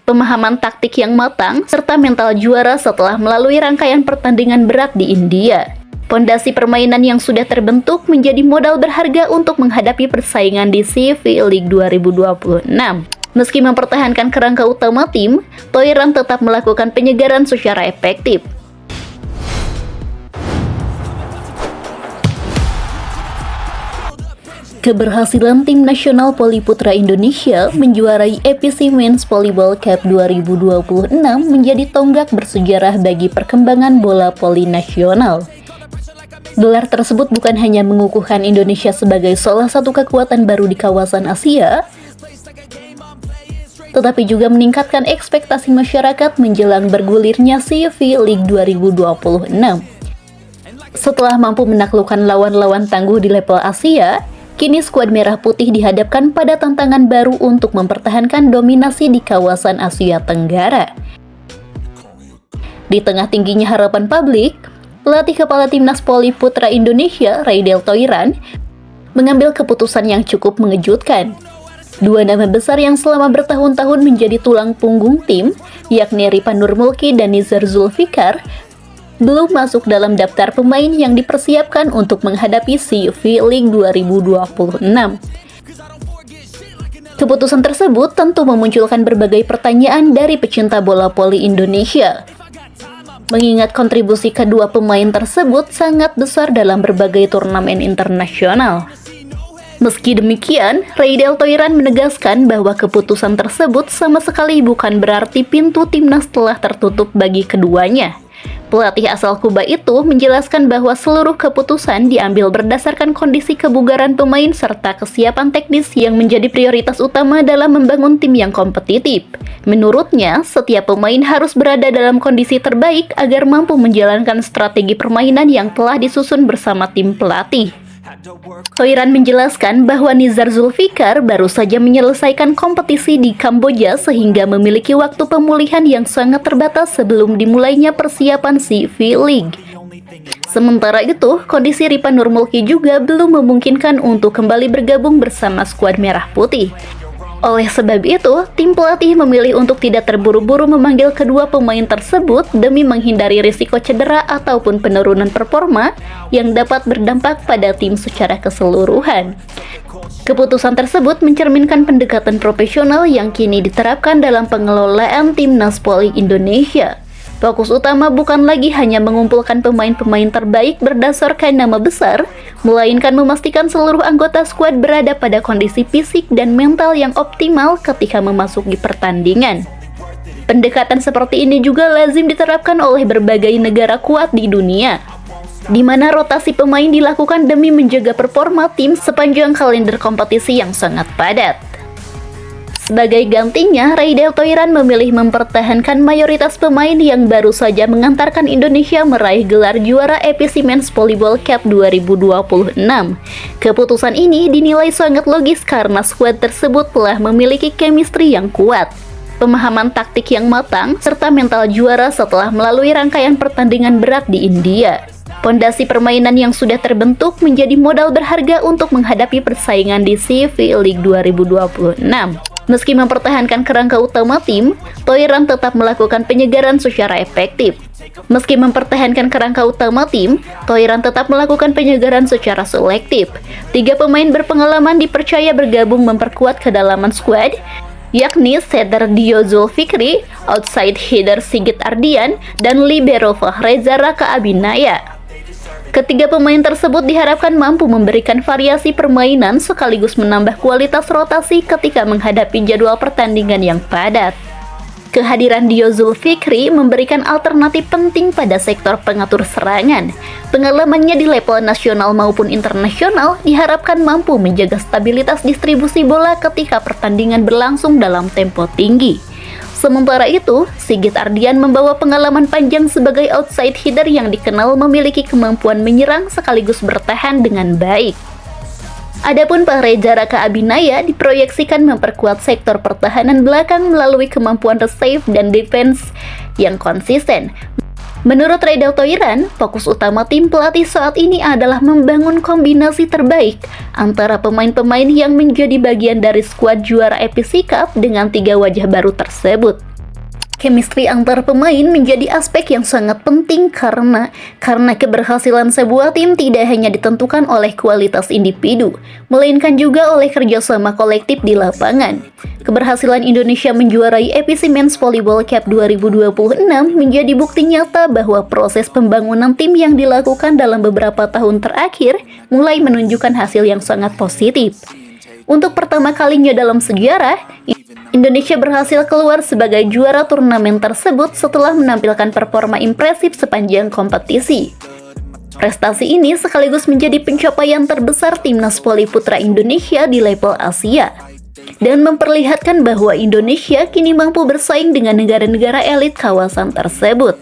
pemahaman taktik yang matang, serta mental juara setelah melalui rangkaian pertandingan berat di India. Pondasi permainan yang sudah terbentuk menjadi modal berharga untuk menghadapi persaingan di CV League 2026. Meski mempertahankan kerangka utama tim, Thoiran tetap melakukan penyegaran secara efektif. Keberhasilan tim nasional voli putra Indonesia menjuarai APC Men's Volleyball Cup 2026 menjadi tonggak bersejarah bagi perkembangan bola voli nasional. Gelar tersebut bukan hanya mengukuhkan Indonesia sebagai salah satu kekuatan baru di kawasan Asia, tetapi juga meningkatkan ekspektasi masyarakat menjelang bergulirnya CV League 2026. Setelah mampu menaklukkan lawan-lawan tangguh di level Asia, kini skuad Merah Putih dihadapkan pada tantangan baru untuk mempertahankan dominasi di kawasan Asia Tenggara. Di tengah tingginya harapan publik, pelatih kepala timnas voli putra Indonesia, Raidel Thoiran, mengambil keputusan yang cukup mengejutkan. Dua nama besar yang selama bertahun-tahun menjadi tulang punggung tim, yakni Ripan Nurmulki dan Nizar Zulfikar, belum masuk dalam daftar pemain yang dipersiapkan untuk menghadapi CV League 2026. Keputusan tersebut tentu memunculkan berbagai pertanyaan dari pecinta bola voli Indonesia. Mengingat kontribusi kedua pemain tersebut sangat besar dalam berbagai turnamen internasional. Meski demikian, Raidel Thoiran menegaskan bahwa keputusan tersebut sama sekali bukan berarti pintu timnas telah tertutup bagi keduanya. Pelatih asal Kuba itu menjelaskan bahwa seluruh keputusan diambil berdasarkan kondisi kebugaran pemain serta kesiapan teknis yang menjadi prioritas utama dalam membangun tim yang kompetitif. Menurutnya, setiap pemain harus berada dalam kondisi terbaik agar mampu menjalankan strategi permainan yang telah disusun bersama tim pelatih. Thoiran menjelaskan bahwa Nizar Zulfikar baru saja menyelesaikan kompetisi di Kamboja sehingga memiliki waktu pemulihan yang sangat terbatas sebelum dimulainya persiapan CV League. Sementara itu, kondisi Ripan Nurmulki juga belum memungkinkan untuk kembali bergabung bersama skuad Merah Putih. Oleh sebab itu, tim pelatih memilih untuk tidak terburu-buru memanggil kedua pemain tersebut demi menghindari risiko cedera ataupun penurunan performa yang dapat berdampak pada tim secara keseluruhan. Keputusan tersebut mencerminkan pendekatan profesional yang kini diterapkan dalam pengelolaan timnas voli Indonesia. Fokus utama bukan lagi hanya mengumpulkan pemain-pemain terbaik berdasarkan nama besar, melainkan memastikan seluruh anggota skuad berada pada kondisi fisik dan mental yang optimal ketika memasuki pertandingan. Pendekatan seperti ini juga lazim diterapkan oleh berbagai negara kuat di dunia, di mana rotasi pemain dilakukan demi menjaga performa tim sepanjang kalender kompetisi yang sangat padat. Sebagai gantinya, Raidel Thoiran memilih mempertahankan mayoritas pemain yang baru saja mengantarkan Indonesia meraih gelar juara APC Men's Volleyball Cup 2026. Keputusan ini dinilai sangat logis karena skuad tersebut telah memiliki chemistry yang kuat, pemahaman taktik yang matang, serta mental juara setelah melalui rangkaian pertandingan berat di India. Pondasi permainan yang sudah terbentuk menjadi modal berharga untuk menghadapi persaingan di CV League 2026. Meski mempertahankan kerangka utama tim, Thoiran tetap melakukan penyegaran secara efektif. Meski mempertahankan kerangka utama tim, Thoiran tetap melakukan penyegaran secara selektif. 3 pemain berpengalaman dipercaya bergabung memperkuat kedalaman skuad, yakni setter Dio Zulfikri, outside hitter Sigit Ardian, dan libero Fahreza Raka Abinaya. Ketiga pemain tersebut diharapkan mampu memberikan variasi permainan sekaligus menambah kualitas rotasi ketika menghadapi jadwal pertandingan yang padat. Kehadiran Dio Zulfikri memberikan alternatif penting pada sektor pengatur serangan. Pengalamannya di level nasional maupun internasional diharapkan mampu menjaga stabilitas distribusi bola ketika pertandingan berlangsung dalam tempo tinggi. Sementara itu, Sigit Ardian membawa pengalaman panjang sebagai outside hitter yang dikenal memiliki kemampuan menyerang sekaligus bertahan dengan baik. Adapun Fahreza Raka Abinaya diproyeksikan memperkuat sektor pertahanan belakang melalui kemampuan resave dan defense yang konsisten. Menurut Raidel Thoiran, fokus utama tim pelatih saat ini adalah membangun kombinasi terbaik antara pemain-pemain yang menjadi bagian dari skuad juara APC Cup dengan 3 wajah baru tersebut. Chemistry antar pemain menjadi aspek yang sangat penting karena keberhasilan sebuah tim tidak hanya ditentukan oleh kualitas individu, melainkan juga oleh kerjasama kolektif di lapangan. Keberhasilan Indonesia menjuarai APC Men's Volleyball Cup 2026 menjadi bukti nyata bahwa proses pembangunan tim yang dilakukan dalam beberapa tahun terakhir mulai menunjukkan hasil yang sangat positif. Untuk pertama kalinya dalam sejarah, Indonesia berhasil keluar sebagai juara turnamen tersebut setelah menampilkan performa impresif sepanjang kompetisi. Prestasi ini sekaligus menjadi pencapaian terbesar timnas voli putra Indonesia di level Asia dan memperlihatkan bahwa Indonesia kini mampu bersaing dengan negara-negara elit kawasan tersebut.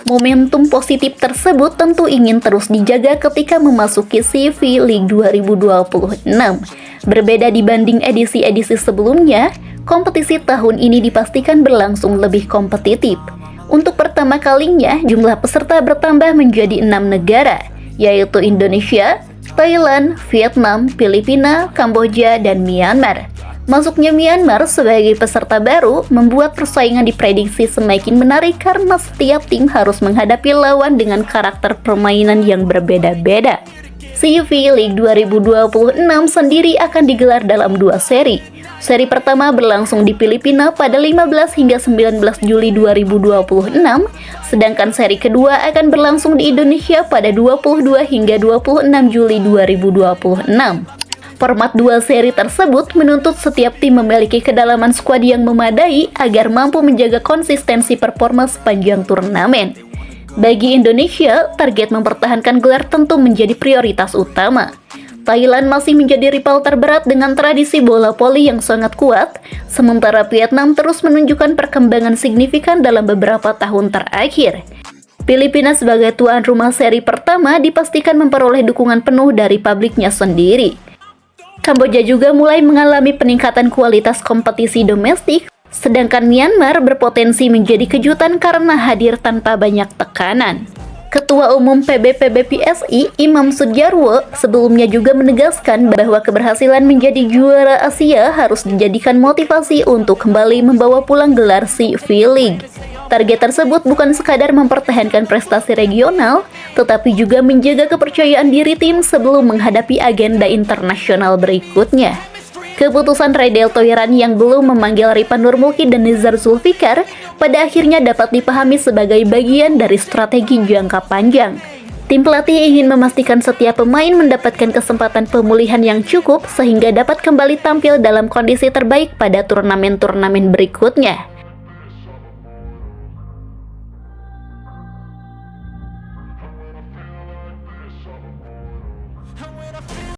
Momentum positif tersebut tentu ingin terus dijaga ketika memasuki CV League 2026. Berbeda dibanding edisi-edisi sebelumnya, kompetisi tahun ini dipastikan berlangsung lebih kompetitif. Untuk pertama kalinya, jumlah peserta bertambah menjadi 6 negara, yaitu Indonesia, Thailand, Vietnam, Filipina, Kamboja, dan Myanmar. Masuknya Myanmar sebagai peserta baru membuat persaingan diprediksi semakin menarik karena setiap tim harus menghadapi lawan dengan karakter permainan yang berbeda-beda. CV League 2026 sendiri akan digelar dalam 2 seri. Seri pertama berlangsung di Filipina pada 15 hingga 19 Juli 2026, sedangkan seri kedua akan berlangsung di Indonesia pada 22 hingga 26 Juli 2026. Format 2 seri tersebut menuntut setiap tim memiliki kedalaman skuad yang memadai agar mampu menjaga konsistensi performa sepanjang turnamen. Bagi Indonesia, target mempertahankan gelar tentu menjadi prioritas utama. Thailand masih menjadi rival terberat dengan tradisi bola voli yang sangat kuat, sementara Vietnam terus menunjukkan perkembangan signifikan dalam beberapa tahun terakhir. Filipina sebagai tuan rumah seri pertama dipastikan memperoleh dukungan penuh dari publiknya sendiri. Kamboja juga mulai mengalami peningkatan kualitas kompetisi domestik, sedangkan Myanmar berpotensi menjadi kejutan karena hadir tanpa banyak tekanan. Ketua Umum PBPBPSI, Imam Sudjarwo, sebelumnya juga menegaskan bahwa keberhasilan menjadi juara Asia harus dijadikan motivasi untuk kembali membawa pulang gelar CV League. Target tersebut bukan sekadar mempertahankan prestasi regional, tetapi juga menjaga kepercayaan diri tim sebelum menghadapi agenda internasional berikutnya. Keputusan Raidel Toiran yang belum memanggil Ripan Nurmulki dan Nizar Zulfikar pada akhirnya dapat dipahami sebagai bagian dari strategi jangka panjang. Tim pelatih ingin memastikan setiap pemain mendapatkan kesempatan pemulihan yang cukup sehingga dapat kembali tampil dalam kondisi terbaik pada turnamen-turnamen berikutnya.